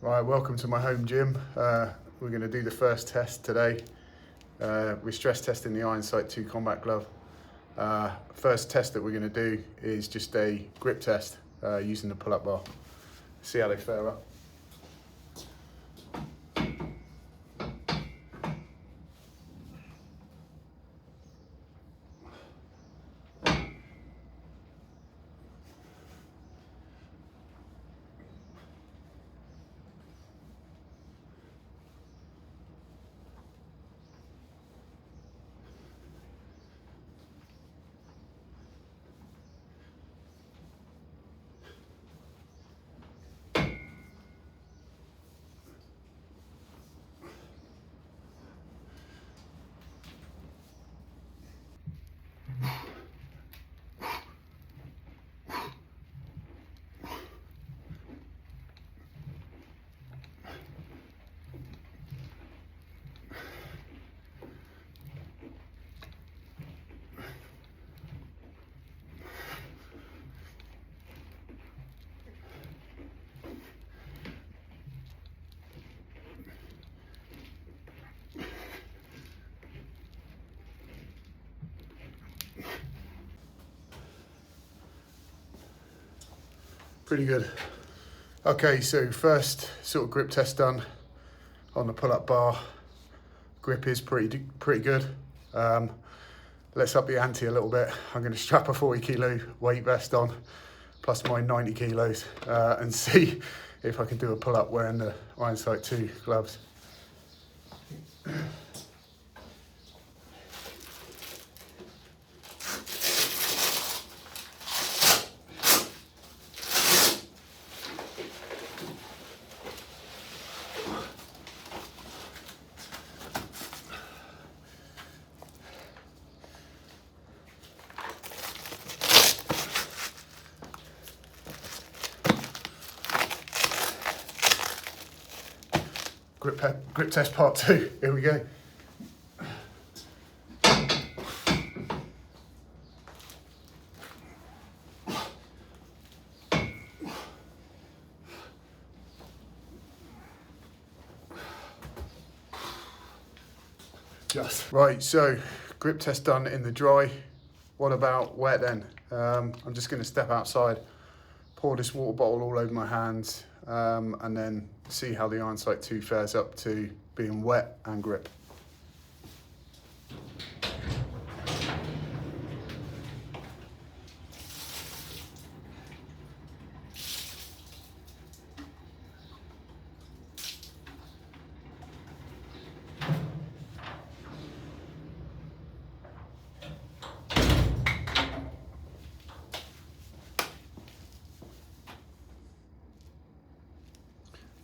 Right, welcome to my home gym. We're going to do the first test today. We're stress testing the Ironsight 2 combat glove. First test that we're going to do is just a grip test using the pull-up bar. See how they fare up. Pretty good. Okay, so first sort of grip test done on the pull-up bar. Grip is pretty good. Let's up the ante a little bit. I'm going to strap a 40 kilo weight vest on, plus my 90 kilos, and see if I can do a pull-up wearing the Ironsight 2 gloves. Grip test part 2, here we go. Just. Right, so grip test done in the dry. What about wet then? I'm just gonna step outside, pour this water bottle all over my hands, and then see how the Ironsight 2 fares up to being wet and grip.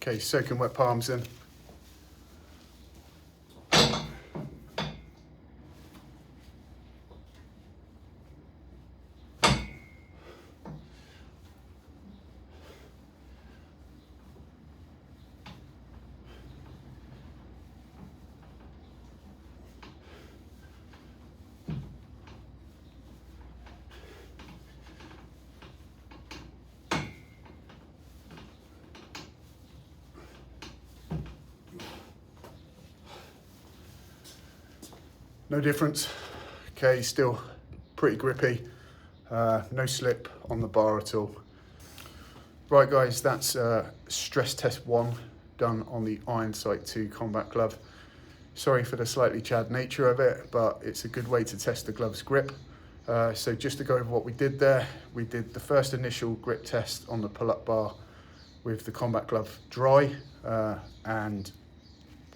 Okay, soaking wet palms in. No difference. Okay, still pretty grippy. No slip on the bar at all. Right guys, that's stress test 1 done on the Ironsight 2 combat glove. Sorry for the slightly chad nature of it, but it's a good way to test the glove's grip. So just to go over what we did there, we did the first initial grip test on the pull-up bar with the combat glove dry, and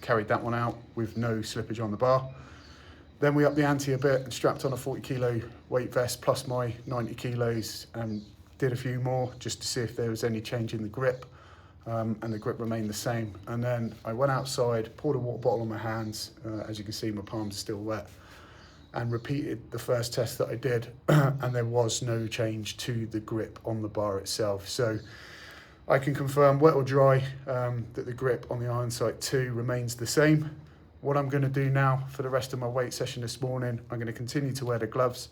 carried that one out with no slippage on the bar. Then we upped the ante a bit and strapped on a 40 kilo weight vest plus my 90 kilos and did a few more just to see if there was any change in the grip, and the grip remained the same. And then I went outside, poured a water bottle on my hands, as you can see my palms are still wet, and repeated the first test that I did, and there was no change to the grip on the bar itself. So I can confirm, wet or dry, that the grip on the Ironsight 2 remains the same. What I'm going to do now for the rest of my weight session this morning, I'm going to continue to wear the gloves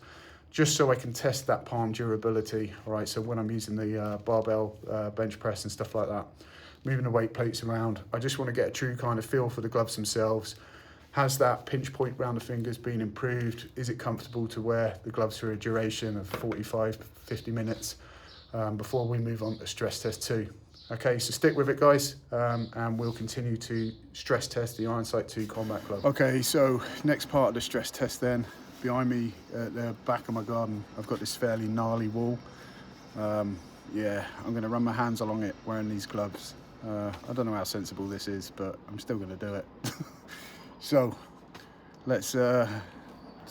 just so I can test that palm durability. All right, so when I'm using the barbell bench press and stuff like that, moving the weight plates around. I just want to get a true kind of feel for the gloves themselves. Has that pinch point around the fingers been improved? Is it comfortable to wear the gloves for a duration of 45, 50 minutes before we move on to stress test 2? Okay, so stick with it, guys, and we'll continue to stress test the Ironsight 2 combat glove. Okay, so next part of the stress test then. Behind me at the back of my garden, I've got this fairly gnarly wall. Yeah, I'm going to run my hands along it wearing these gloves. I don't know how sensible this is, but I'm still going to do it. So let's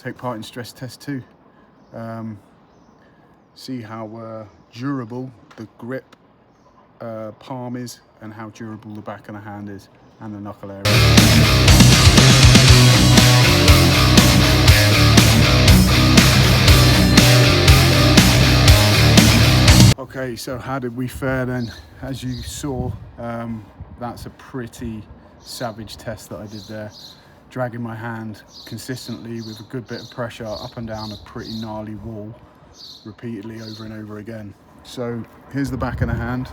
take part in stress test 2. See how durable the grip palm is and how durable the back of the hand is and the knuckle area. Okay, so how did we fare then? As you saw, that's a pretty savage test that I did there. Dragging my hand consistently with a good bit of pressure up and down a pretty gnarly wall repeatedly over and over again. So here's the back of the hand.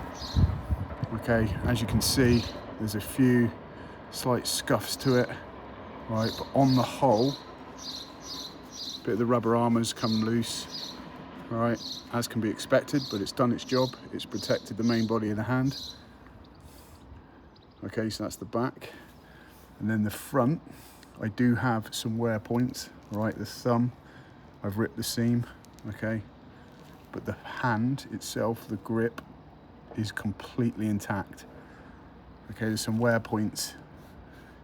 Okay, as you can see, there's a few slight scuffs to it, right? But on the whole, a bit of the rubber armor's come loose, right? As can be expected, but it's done its job. It's protected the main body of the hand. Okay, so that's the back. And then the front, I do have some wear points, right? The thumb, I've ripped the seam, okay? But the hand itself, the grip, is completely intact. Okay, there's some wear points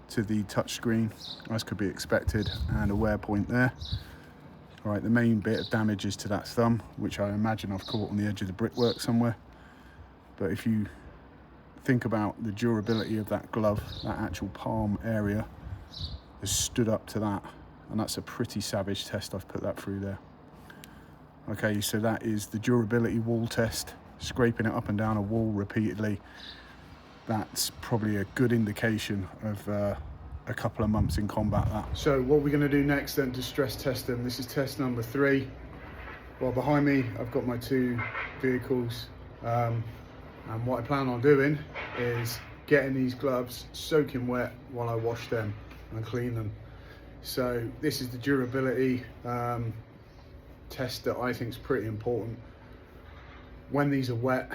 to the touchscreen, as could be expected, and a wear point there. All right, the main bit of damage is to that thumb, which I imagine I've caught on the edge of the brickwork somewhere. But if you think about the durability of that glove, that actual palm area has stood up to that, and that's a pretty savage test I've put that through there. Okay, so that is the durability wall test, scraping it up and down a wall repeatedly. That's probably a good indication of a couple of months in combat, that. So what we're going to do next then to stress test them, this is test number 3. Well, behind me I've got my 2 vehicles. And what I plan on doing is getting these gloves soaking wet while I wash them and clean them. So this is the durability test that I think is pretty important. When these are wet,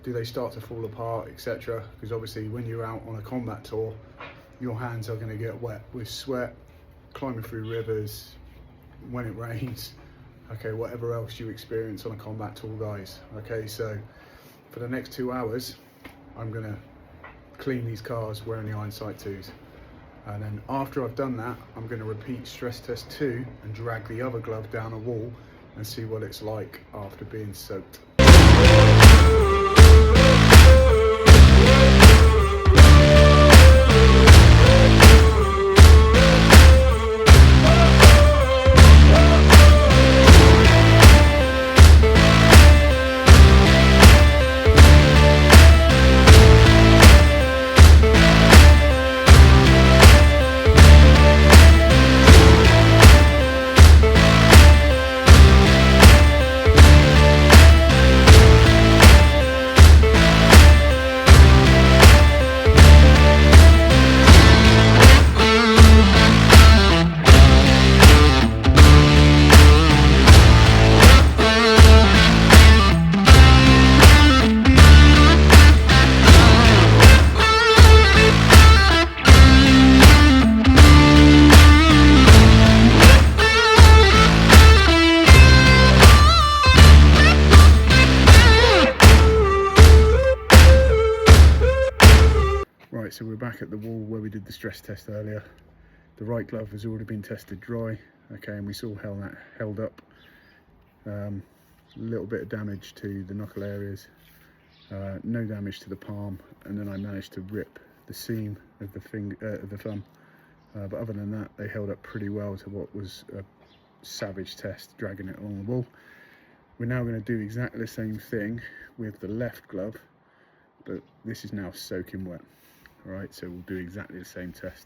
do they start to fall apart, etc.? Because obviously when you're out on a combat tour, your hands are going to get wet with sweat, climbing through rivers, when it rains, okay, whatever else you experience on a combat tour, guys. Okay, so for the next 2 hours, I'm gonna clean these cars wearing the Ironsight 2s. And then after I've done that, I'm gonna repeat stress test 2 and drag the other glove down a wall and see what it's like after being soaked. Right, so we're back at the wall where we did the stress test earlier. The right glove has already been tested dry, okay, and we saw how that held up. A little bit of damage to the knuckle areas, no damage to the palm, and then I managed to rip the seam of the thumb. But other than that, they held up pretty well to what was a savage test, dragging it along the wall. We're now going to do exactly the same thing with the left glove, but this is now soaking wet. All right, so we'll do exactly the same test.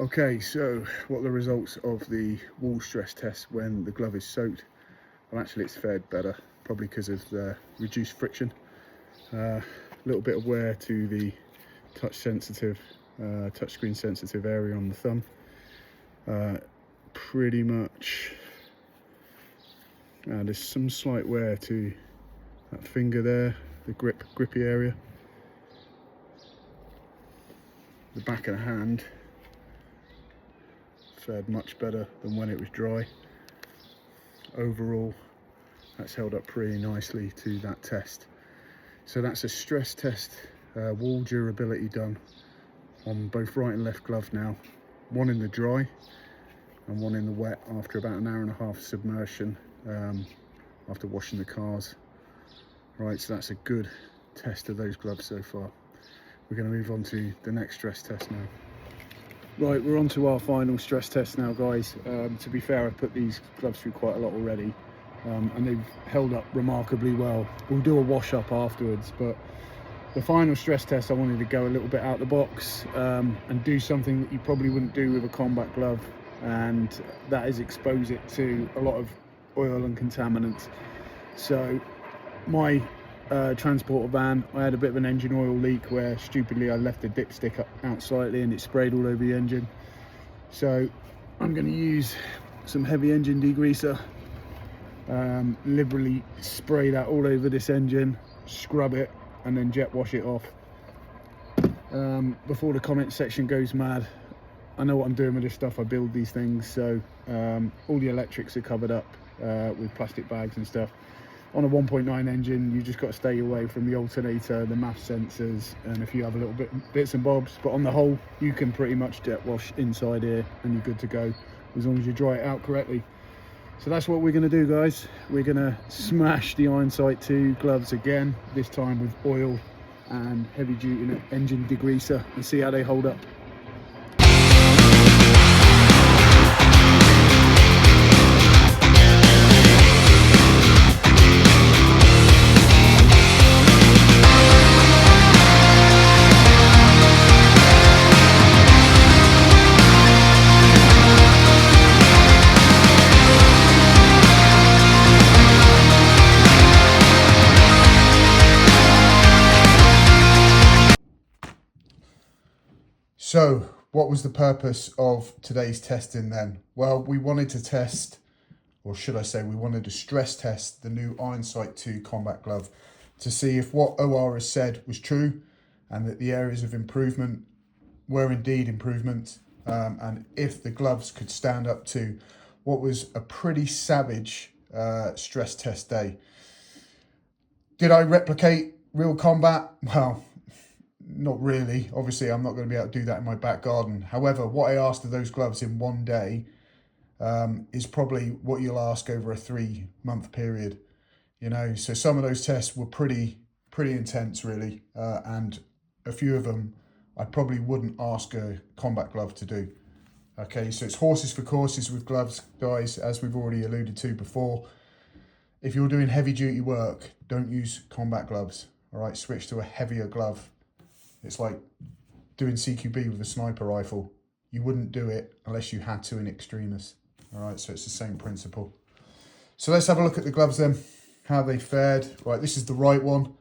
Okay, so what are the results of the wall stress test when the glove is soaked? Well, actually it's fared better, probably because of the reduced friction. A little bit of wear to the touchscreen sensitive area on the thumb. Pretty much, there's some slight wear to that finger there, the grippy area. The back of the hand fared much better than when it was dry. Overall, that's held up pretty nicely to that test. So that's a stress test, wall durability done on both right and left glove now. One in the dry and one in the wet after about an hour and a half submersion after washing the cars. Right, so that's a good test of those gloves so far. We're going to move on to the next stress test now. Right, we're on to our final stress test now, guys. To be fair, I've put these gloves through quite a lot already, and they've held up remarkably well. We'll do a wash up afterwards, but the final stress test, I wanted to go a little bit out the box and do something that you probably wouldn't do with a combat glove, and that is expose it to a lot of oil and contaminants. So my transporter van, I had a bit of an engine oil leak where stupidly I left the dipstick out slightly and it sprayed all over the engine. So I'm going to use some heavy engine degreaser, liberally spray that all over this engine, scrub it and then jet wash it off. Before the comment section goes mad, I know what I'm doing with this stuff. I build these things, so all the electrics are covered up with plastic bags and stuff. On a 1.9 engine, you just got to stay away from the alternator, the MAF sensors, and a few other little bits and bobs. But on the whole, you can pretty much jet wash inside here and you're good to go, as long as you dry it out correctly. So that's what we're going to do, guys. We're going to smash the Ironsight 2 gloves again, this time with oil and heavy duty engine degreaser, and see how they hold up. So what was the purpose of today's testing then? Well, we wanted to test, or should I say we wanted to stress test the new Ironsight 2 combat glove to see if what OR has said was true and that the areas of improvement were indeed improvement, and if the gloves could stand up to what was a pretty savage stress test day. Did I replicate real combat? Well, not really. Obviously, I'm not going to be able to do that in my back garden. However, what I asked of those gloves in one day is probably what you'll ask over a 3-month period. You know, so some of those tests were pretty intense, really, and a few of them I probably wouldn't ask a combat glove to do. Okay, so it's horses for courses with gloves, guys, as we've already alluded to before. If you're doing heavy duty work, don't use combat gloves. All right, switch to a heavier glove. It's like doing CQB with a sniper rifle. You wouldn't do it unless you had to in extremis. All right, so it's the same principle. So let's have a look at the gloves then, how they fared. Right, this is the right one.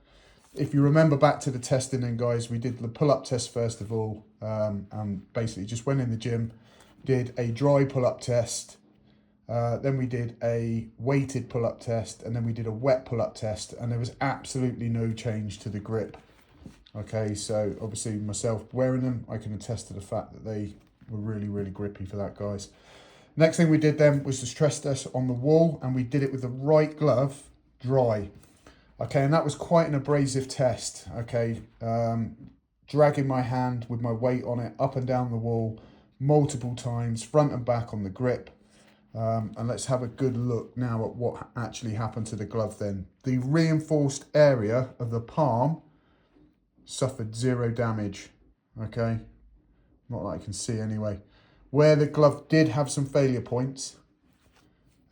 If you remember back to the testing then, guys, we did the pull-up test first of all, and basically just went in the gym, did a dry pull-up test, then we did a weighted pull-up test, and then we did a wet pull-up test, and there was absolutely no change to the grip. Okay, so obviously myself wearing them, I can attest to the fact that they were really grippy for that, guys. Next thing we did then was the stress test on the wall, and we did it with the right glove dry. Okay, and that was quite an abrasive test. Okay, dragging my hand with my weight on it up and down the wall multiple times, front and back on the grip. And let's have a good look now at what actually happened to the glove then. The reinforced area of the palm suffered 0 damage. Okay, not that I can see anyway. Where the glove did have some failure points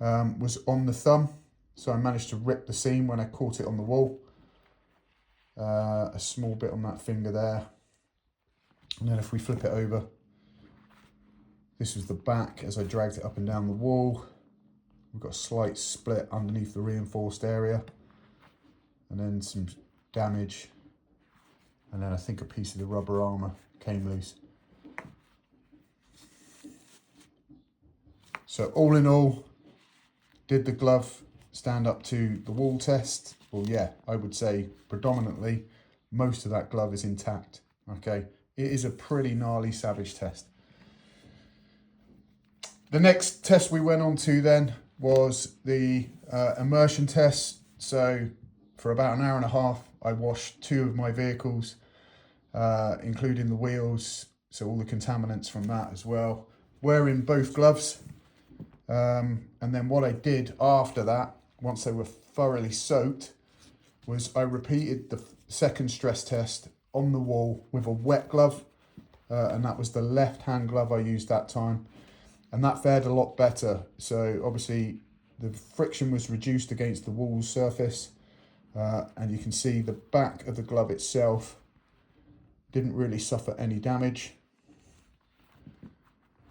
was on the thumb. So I managed to rip the seam when I caught it on the wall. A small bit on that finger there. And then if we flip it over, This was the back as I dragged it up and down the wall. We've got a slight split underneath the reinforced area, and then some damage, and then I think a piece of the rubber armour came loose. So all in all, did the glove stand up to the wall test? Well, yeah, I would say predominantly most of that glove is intact. Okay, it is a pretty gnarly Savage test. The next test we went on to then was the immersion test. So for about an hour and a half, I washed 2 of my vehicles, including the wheels, so all the contaminants from that as well, wearing both gloves. And then what I did after that, once they were thoroughly soaked, was I repeated the second stress test on the wall with a wet glove, and that was the left-hand glove I used that time, and that fared a lot better. So obviously the friction was reduced against the wall surface, and you can see the back of the glove itself didn't really suffer any damage.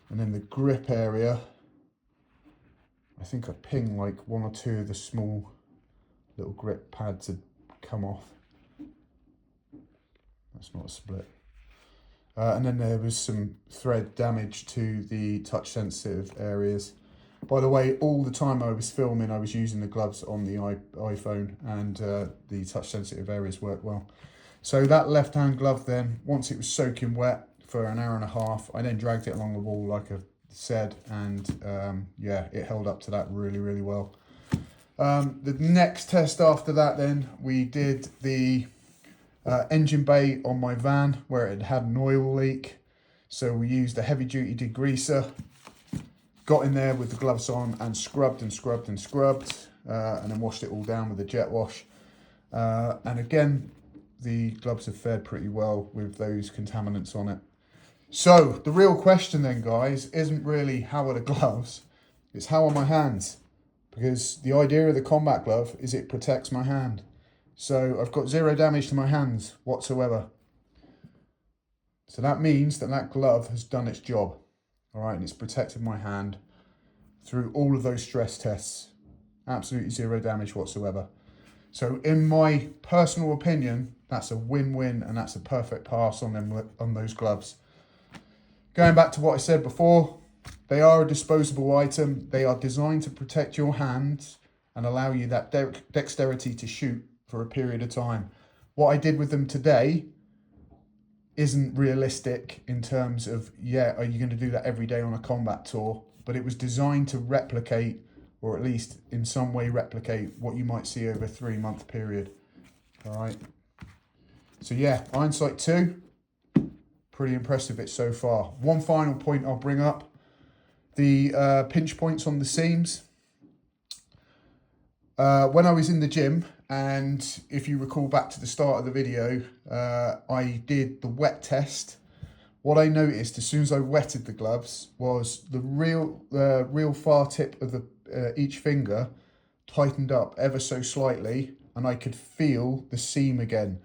And then the grip area, I think I pinged like 1 or 2 of the small little grip pads had come off. That's not a split. And then there was some thread damage to the touch sensitive areas. By the way, all the time I was filming, I was using the gloves on the iPhone, and the touch sensitive areas worked well. So that left hand glove then, once it was soaking wet for an hour and a half, I then dragged it along the wall like I said, and yeah, it held up to that really, really well. The next test after that then, we did the engine bay on my van where it had an oil leak. So we used a heavy duty degreaser, got in there with the gloves on and scrubbed and scrubbed and scrubbed, and then washed it all down with a jet wash. And again, the gloves have fared pretty well with those contaminants on it. So the real question then, guys, isn't really how are the gloves, it's how are my hands? Because the idea of the combat glove is it protects my hand. So I've got 0 damage to my hands whatsoever. So that means that that glove has done its job. All right, and it's protected my hand through all of those stress tests. Absolutely 0 damage whatsoever. So in my personal opinion, that's a win-win, and that's a perfect pass on those gloves. Going back to what I said before, they are a disposable item. They are designed to protect your hands and allow you that dexterity to shoot for a period of time. What I did with them today isn't realistic in terms of, yeah, are you going to do that every day on a combat tour? But it was designed to replicate, or at least in some way replicate, what you might see over a 3-month period. All right. So yeah, Ironsight 2, pretty impressed with it so far. One final point I'll bring up, the pinch points on the seams. When I was in the gym, and if you recall back to the start of the video, I did the wet test. What I noticed as soon as I wetted the gloves was the real far tip of each finger tightened up ever so slightly, and I could feel the seam again.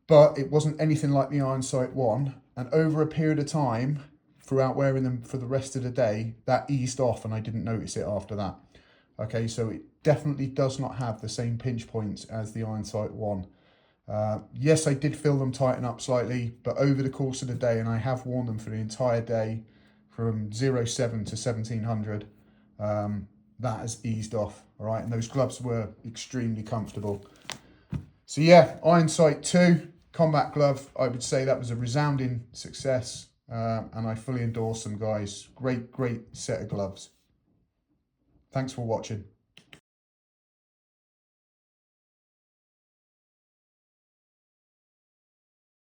But it wasn't anything like the Ironsight 1, and over a period of time, throughout wearing them for the rest of the day, that eased off and I didn't notice it after that. Okay, so it definitely does not have the same pinch points as the Ironsight 1. Yes, I did feel them tighten up slightly, but over the course of the day, and I have worn them for the entire day from 07 to 1700, that has eased off, all right? And those gloves were extremely comfortable. So yeah, Ironsight 2, combat glove, I would say that was a resounding success, and I fully endorse them, guys. Great set of gloves. Thanks for watching.